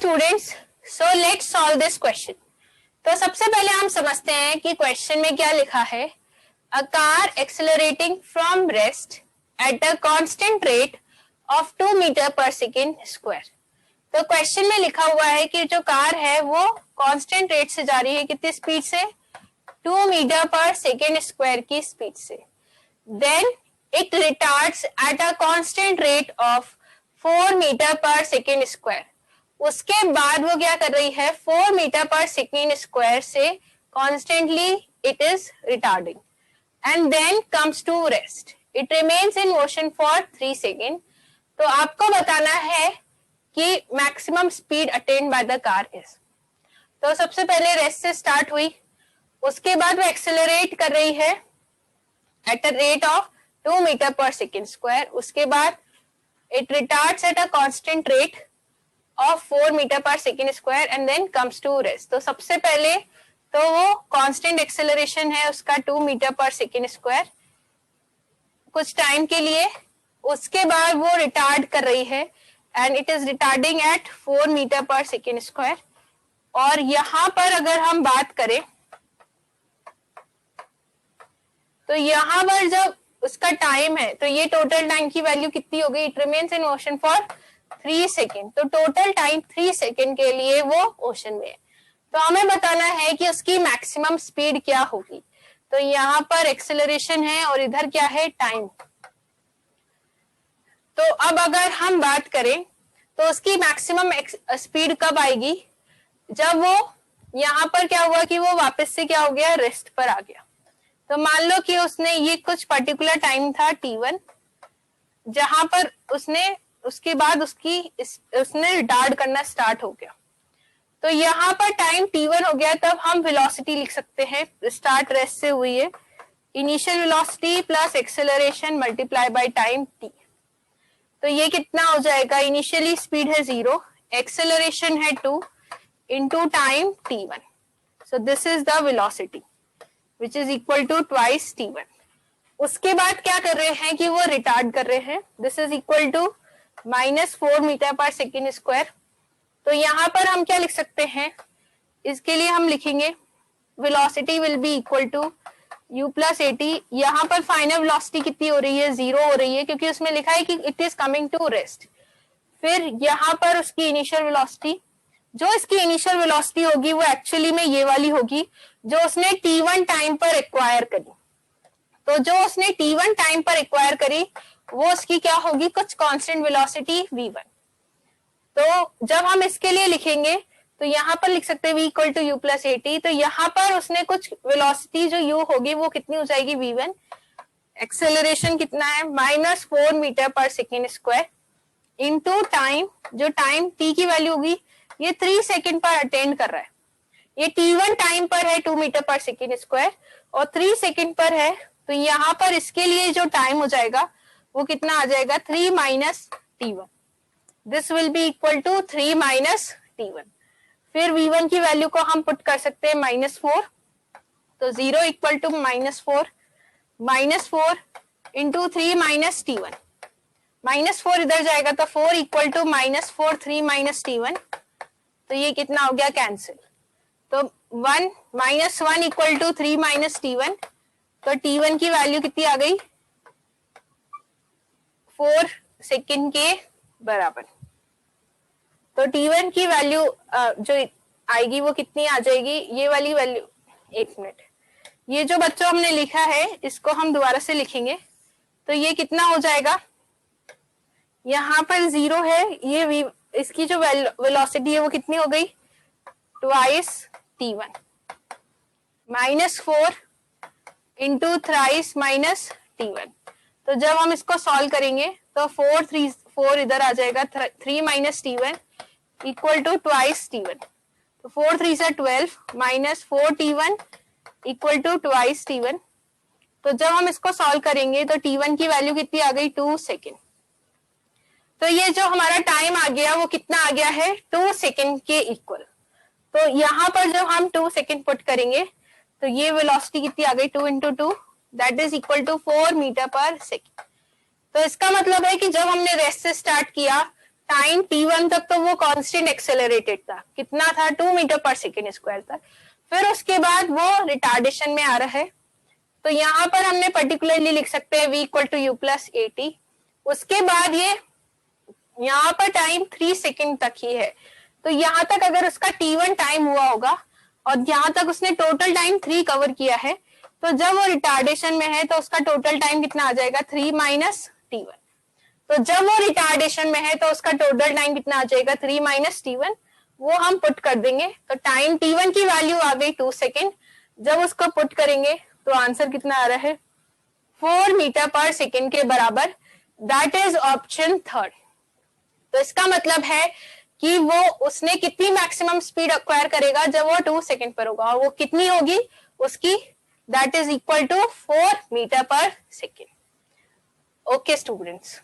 Students, so let's solve this question. तो सबसे पहले हम समझते हैं कि क्वेश्चन में क्या लिखा है। A car accelerating from rest at a constant rate of 2 metre per second square. तो क्वेश्चन में लिखा हुआ है कि जो कार है वो कांस्टेंट रेट से जा रही है, कितनी स्पीड से, 2 मीटर पर सेकेंड स्क्वायर की स्पीड से। Then it retards at a constant rate of 4 metre per second square. उसके बाद वो क्या कर रही है, 4 मीटर पर सेकेंड स्क्वायर से constantly it is retarding and then comes to rest. It remains in motion for 3 second. तो आपको बताना है कि maximum speed attained by the car is. तो सबसे पहले रेस्ट से स्टार्ट हुई, उसके बाद वो एक्सेलरेट कर रही है at a rate of 2 metre per second square. उसके बाद it retards at a constant rate of 4 metre per second square and then comes to rest. तो सबसे पहले तो वो कांस्टेंट एक्सेलरेशन है उसका 2 मीटर पर सेकेंड स्क्वायर कुछ टाइम के लिए, उसके बाद वो रिटार्ड कर रही है and it is retarding at 4 metre per second square. और यहां पर अगर हम बात करें तो यहां पर जब उसका टाइम है तो ये टोटल टाइम की वैल्यू कितनी हो गई, it remains in motion for 3 second. तो टोटल टाइम 3 सेकेंड के लिए वो ओशन में है। तो हमें बताना है कि उसकी मैक्सिमम स्पीड क्या होगी। तो यहाँ पर एक्सेलरेशन है और इधर क्या है, टाइम। तो अब अगर हम बात करें तो उसकी मैक्सिमम स्पीड कब आएगी, जब वो यहाँ पर क्या हुआ कि वो वापस से क्या हो गया, रेस्ट पर आ गया। तो मान लो कि उसने ये कुछ पर्टिकुलर टाइम था t1 जहां पर उसके बाद उसने रिटार्ड करना स्टार्ट हो गया। तो यहाँ पर टाइम t1 हो गया, तब हम वेलोसिटी लिख सकते हैं, स्टार्ट रेस्ट से हुई है, initial velocity plus acceleration multiply by time t। तो ये कितना हो जाएगा, इनिशियली स्पीड है 0, एक्सेलरेशन है 2 into time t1। So this is the velocity which is equal to twice t1। उसके बाद क्या कर रहे हैं कि वो रिटार्ड कर रहे हैं, this is equal to -4 metre per second square. तो यहाँ पर हम क्या लिख सकते हैं, इसके लिए हम लिखेंगे velocity will be equal to u plus at। यहाँ पर फाइनल वेलोसिटी कितनी हो रही है, 0 हो रही है, क्योंकि उसमें लिखा है कि it is coming to rest. फिर यहाँ पर उसकी इनिशियल वेलोसिटी, जो इसकी इनिशियल वेलोसिटी होगी वो एक्चुअली में ये वाली होगी जो उसने t1 टाइम पर एक्वायर करी। तो जो उसने t1 टाइम पर एक्वायर करी वो उसकी क्या होगी, कुछ कांस्टेंट वेलोसिटी v1। तो जब हम इसके लिए लिखेंगे तो यहाँ पर लिख सकते हैं v equal to u plus at। तो यहाँ पर उसने कुछ वेलोसिटी जो u होगी वो कितनी हो जाएगी, v1। एक्सेलरेशन कितना है, -4 metre per second square into time, जो टाइम t की वैल्यू होगी, ये 3 सेकेंड पर अटेंड कर रहा है। ये t1 टाइम पर है 2 मीटर पर सेकेंड स्क्वायर और 3 सेकेंड पर है। तो यहाँ पर इसके लिए जो टाइम हो जाएगा वो कितना आ जाएगा, 3 minus t1। This will be equal to 3 minus t1। फिर v1 की वैल्यू को हम पुट कर सकते हैं -4। तो 0 equal to -4 into 3 minus t1। -4 इधर जाएगा तो 4 इक्वल टू -4 3 माइनस t1। तो ये कितना हो गया, कैंसिल। तो 1 इक्वल टू 3 माइनस t1। तो t1 की वैल्यू कितनी आ गई, 4 सेकेंड के बराबर। तो t1 की वैल्यू जो आएगी वो कितनी आ जाएगी, ये वाली वैल्यू, एक मिनट, ये जो बच्चों हमने लिखा है इसको हम दोबारा से लिखेंगे। तो ये कितना हो जाएगा, यहाँ पर 0 है, ये इसकी जो वेलोसिटी है वो कितनी हो गई, twice t1 -4 into thrice minus t1। तो जब हम इसको सॉल्व करेंगे तो 4 इधर आ जाएगा, 3 minus t1 equal to twice t1। तो 4 3 से 12 -4 t1 equal to twice t1। तो जब हम इसको सॉल्व करेंगे तो t1 की वैल्यू कितनी आ गई, 2 सेकेंड। तो ये जो हमारा टाइम आ गया वो कितना आ गया है, 2 सेकेंड के इक्वल। तो यहाँ पर जब हम 2 सेकेंड पुट करेंगे तो ये वेलोसिटी कितनी आ गई, 2 into 2 that is equal to 4 metre per second. तो इसका मतलब है कि जब हमने रेस्ट से स्टार्ट किया टाइम t1 तक तो वो कांस्टेंट एक्सेलरेटेड था, कितना था 2 मीटर पर सेकेंड स्क्वायर था। फिर उसके बाद वो रिटार्डेशन में आ रहा है, तो यहाँ पर हमने पर्टिकुलरली लिख सकते हैं v equal to u plus a t. उसके बाद ये यहाँ पर टाइम 3 सेकेंड तक ही है, तो यहाँ तक अगर उसका t1 टाइम हुआ होगा और यहाँ तक उसने टोटल टाइम 3 कवर किया है, तो जब वो रिटार्डेशन में है तो उसका टोटल टाइम कितना आ जाएगा 3 माइनस t1। तो जब वो रिटार्डेशन में है तो उसका टोटल टाइम कितना आ जाएगा 3 माइनस t1, वो हम पुट कर देंगे। तो टाइम t1 की वैल्यू आ गई 2 सेकेंड। जब उसको पुट करेंगे तो आंसर कितना आ रहा है 4 मीटर पर सेकेंड के बराबर, दैट इज ऑप्शन थर्ड। तो इसका मतलब है कि वो उसने कितनी मैक्सिमम स्पीड एक्वायर करेगा जब वो 2 सेकेंड पर होगा, और वो कितनी होगी उसकी, that is equal to 4 metre per second. Okay students.